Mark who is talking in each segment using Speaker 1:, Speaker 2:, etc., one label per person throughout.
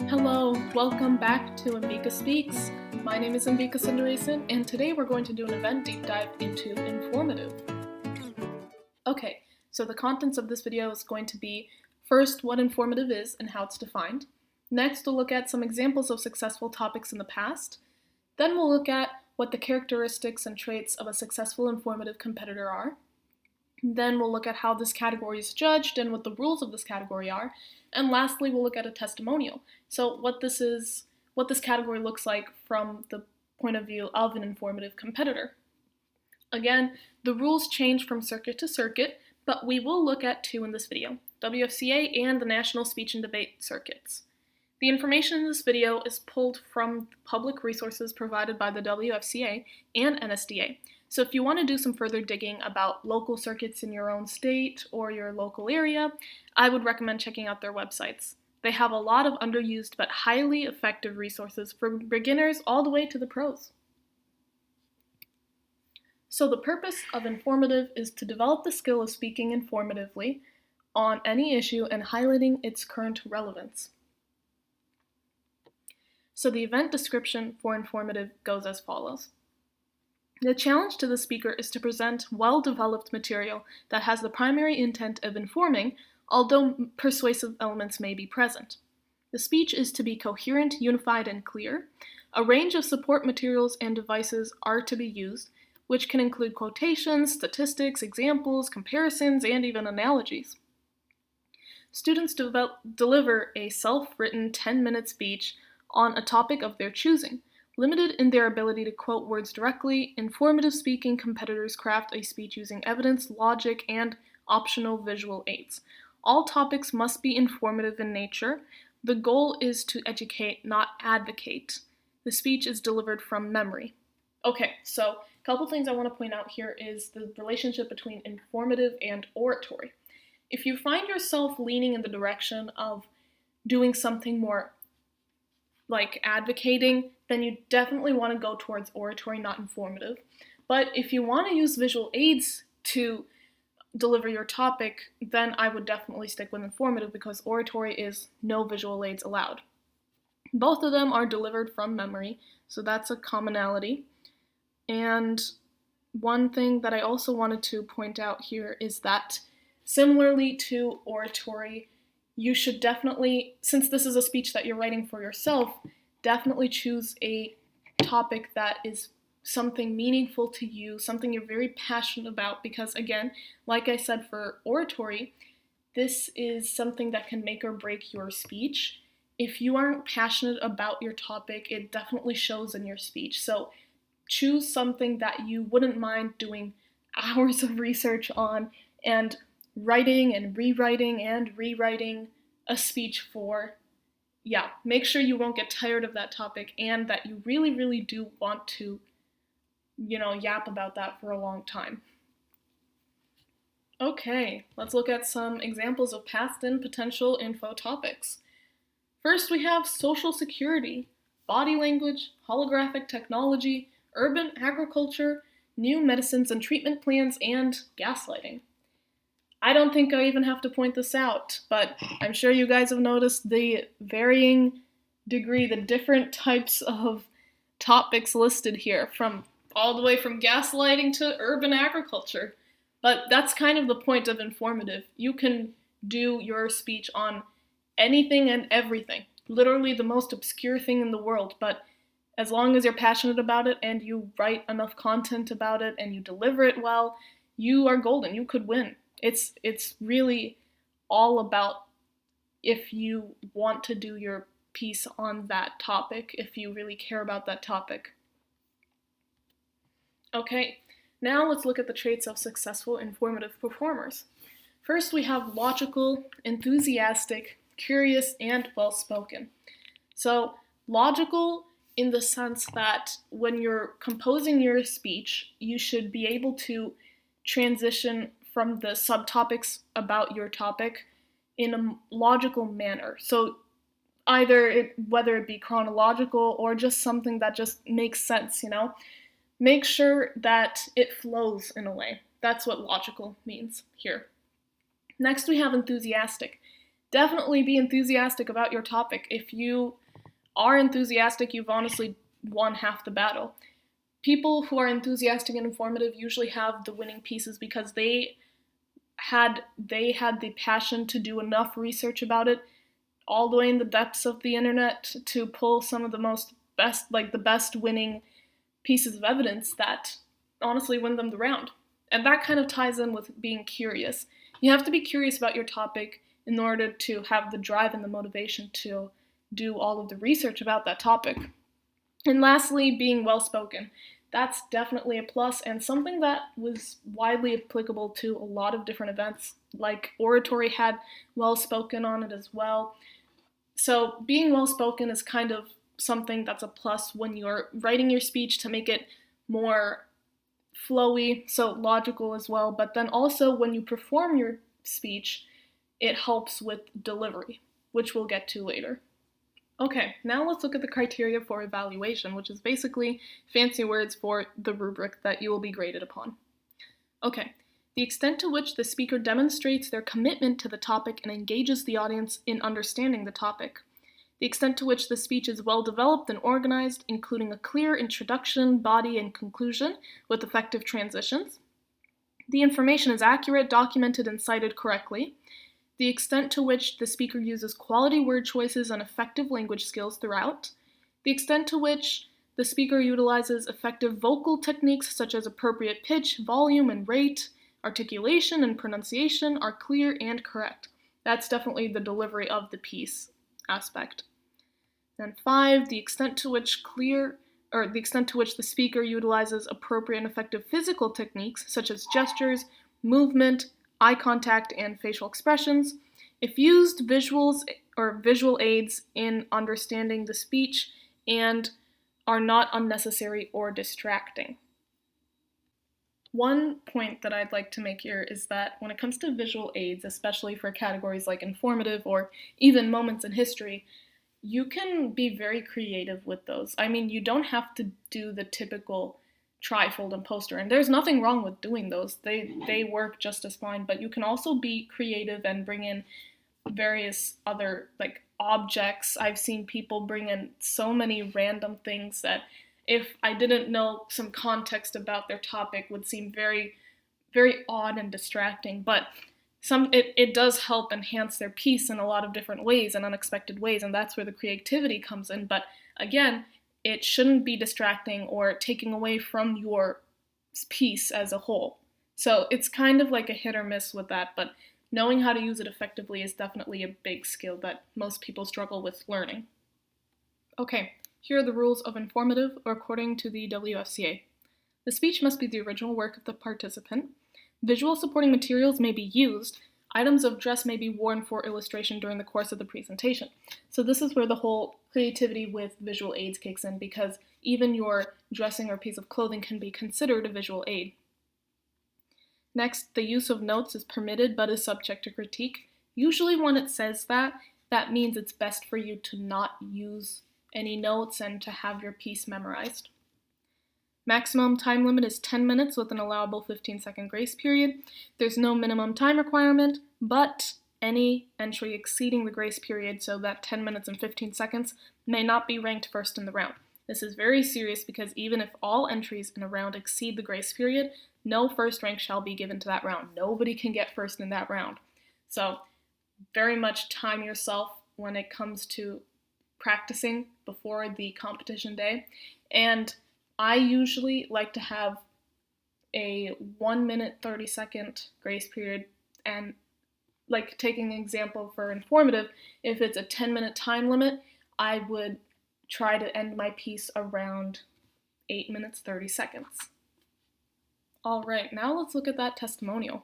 Speaker 1: Hello, welcome back to Ambika Speaks. My name is Ambika Sundaresan, and today we're going to do an event deep dive into informative. Okay, so the contents of this video is going to be, first, what informative is and how it's defined. Next, we'll look at some examples of successful topics in the past. Then we'll look at what the characteristics and traits of a successful informative competitor are. Then we'll look at how this category is judged and what the rules of this category are. And lastly, we'll look at a testimonial. So what this category looks like from the point of view of an informative competitor. Again, the rules change from circuit to circuit, but we will look at two in this video, WFCA and the National Speech and Debate circuits. The information in this video is pulled from public resources provided by the WFCA and NSDA. So if you want to do some further digging about local circuits in your own state or your local area, I would recommend checking out their websites. They have a lot of underused but highly effective resources for beginners all the way to the pros. So the purpose of informative is to develop the skill of speaking informatively on any issue and highlighting its current relevance. So the event description for informative goes as follows. The challenge to the speaker is to present well-developed material that has the primary intent of informing, although persuasive elements may be present. The speech is to be coherent, unified, and clear. A range of support materials and devices are to be used, which can include quotations, statistics, examples, comparisons, and even analogies. Students deliver a self-written 10-minute speech on a topic of their choosing. Limited in their ability to quote words directly, informative speaking competitors craft a speech using evidence, logic, and optional visual aids. All topics must be informative in nature. The goal is to educate, not advocate. The speech is delivered from memory. Okay, so a couple things I want to point out here is the relationship between informative and oratory. If you find yourself leaning in the direction of doing something more like advocating, then you definitely want to go towards oratory, not informative. But if you want to use visual aids to deliver your topic, then I would definitely stick with informative because oratory is no visual aids allowed. Both of them are delivered from memory, so that's a commonality. And one thing that I also wanted to point out here is that similarly to oratory, you should definitely, since this is a speech that you're writing for yourself, definitely choose a topic that is something meaningful to you, something you're very passionate about, because again, like I said for oratory, this is something that can make or break your speech. If you aren't passionate about your topic, it definitely shows in your speech. So choose something that you wouldn't mind doing hours of research on and writing and rewriting a speech for. Yeah, make sure you won't get tired of that topic and that you really do want to, yap about that for a long time. Okay, let's look at some examples of past and potential info topics. First, we have social security, body language, holographic technology, urban agriculture, new medicines and treatment plans, and gaslighting. I don't think I even have to point this out, but I'm sure you guys have noticed the varying degree, the different types of topics listed here, from all the way from gaslighting to urban agriculture. But that's kind of the point of informative. You can do your speech on anything and everything, literally the most obscure thing in the world, but as long as you're passionate about it and you write enough content about it and you deliver it well, you are golden. You could win. It's really all about if you want to do your piece on that topic, if you really care about that topic. Okay, now let's look at the traits of successful informative performers. First, we have logical, enthusiastic, curious, and well-spoken. So, logical in the sense that when you're composing your speech, you should be able to transition from the subtopics about your topic in a logical manner. So whether it be chronological or just something that just makes sense, make sure that it flows in a way. That's what logical means here. Next, we have enthusiastic. definitely be enthusiastic about your topic. If you are enthusiastic, you've honestly won half the battle. People who are enthusiastic and informative usually have the winning pieces because they had the passion to do enough research about it all the way in the depths of the internet to pull some of the best winning pieces of evidence that honestly win them the round. And that kind of ties in with being curious. You have to be curious about your topic in order to have the drive and the motivation to do all of the research about that topic. And lastly, being well-spoken. That's definitely a plus and something that was widely applicable to a lot of different events. Like oratory had well-spoken on it as well. So being well-spoken is kind of something that's a plus when you're writing your speech to make it more flowy, so logical as well. But then also when you perform your speech, it helps with delivery, which we'll get to later. Okay, now let's look at the criteria for evaluation, which is basically fancy words for the rubric that you will be graded upon. Okay, the extent to which the speaker demonstrates their commitment to the topic and engages the audience in understanding the topic. The extent to which the speech is well developed and organized, including a clear introduction, body, and conclusion with effective transitions. The information is accurate, documented, and cited correctly. The extent to which the speaker uses quality word choices and effective language skills throughout. The extent to which the speaker utilizes effective vocal techniques such as appropriate pitch, volume, and rate. Articulation and pronunciation are clear and correct. That's definitely the delivery of the piece aspect. Then 5, the extent to which the speaker utilizes appropriate and effective physical techniques such as gestures, movement, eye contact, and facial expressions. If used, visuals or visual aids in understanding the speech and are not unnecessary or distracting. One point that I'd like to make here is that when it comes to visual aids, especially for categories like informative or even moments in history, you can be very creative with those. I mean, you don't have to do the typical trifold and poster, and there's nothing wrong with doing those. They work just as fine, but you can also be creative and bring in various other like objects. I've seen people bring in so many random things that if I didn't know some context about their topic would seem very, very odd and distracting, but it does help enhance their piece in a lot of different ways and unexpected ways, and that's where the creativity comes in. But again, it shouldn't be distracting or taking away from your piece as a whole. So it's kind of like a hit or miss with that, but knowing how to use it effectively is definitely a big skill that most people struggle with learning. Okay, here are the rules of informative according to the WFCA. The speech must be the original work of the participant. Visual supporting materials may be used. Items of dress may be worn for illustration during the course of the presentation. So this is where the whole creativity with visual aids kicks in, because even your dressing or piece of clothing can be considered a visual aid. Next, the use of notes is permitted but is subject to critique. Usually when it says that means it's best for you to not use any notes and to have your piece memorized. Maximum time limit is 10 minutes with an allowable 15-second grace period. There's no minimum time requirement, but any entry exceeding the grace period, so that 10 minutes and 15 seconds, may not be ranked first in the round. This is very serious because even if all entries in a round exceed the grace period, no first rank shall be given to that round. Nobody can get first in that round. So very much time yourself when it comes to practicing before the competition day. And I usually like to have a 1 minute 30-second grace period, and like taking an example for informative, if it's a 10-minute time limit, I would try to end my piece around 8 minutes 30 seconds. All right, now let's look at that testimonial.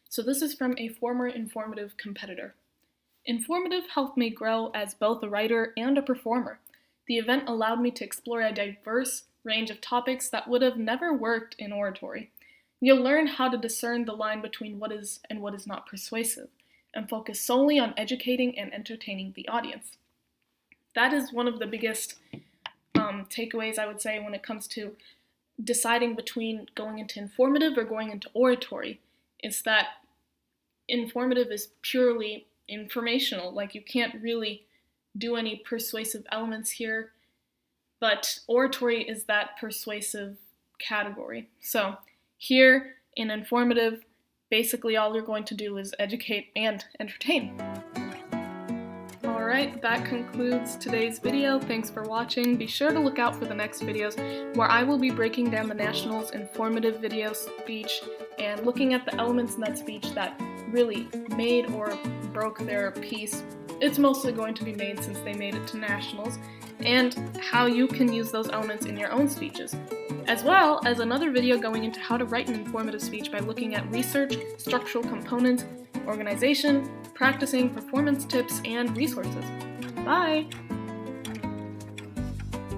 Speaker 1: So this is from a former informative competitor. Informative helped me grow as both a writer and a performer. The event allowed me to explore a diverse range of topics that would have never worked in oratory. You'll learn how to discern the line between what is and what is not persuasive, and focus solely on educating and entertaining the audience. That is one of the biggest takeaways, I would say, when it comes to deciding between going into informative or going into oratory, is that informative is purely informational, like you can't really do any persuasive elements here, but oratory is that persuasive category. So here in informative, basically all you're going to do is educate and entertain. Alright, that concludes today's video. Thanks for watching. Be sure to look out for the next videos where I will be breaking down the Nationals' informative video speech and looking at the elements in that speech that really made or broke their piece. It's mostly going to be made since they made it to Nationals, and how you can use those elements in your own speeches, as well as another video going into how to write an informative speech by looking at research, structural components, organization, practicing, performance tips, and resources. Bye!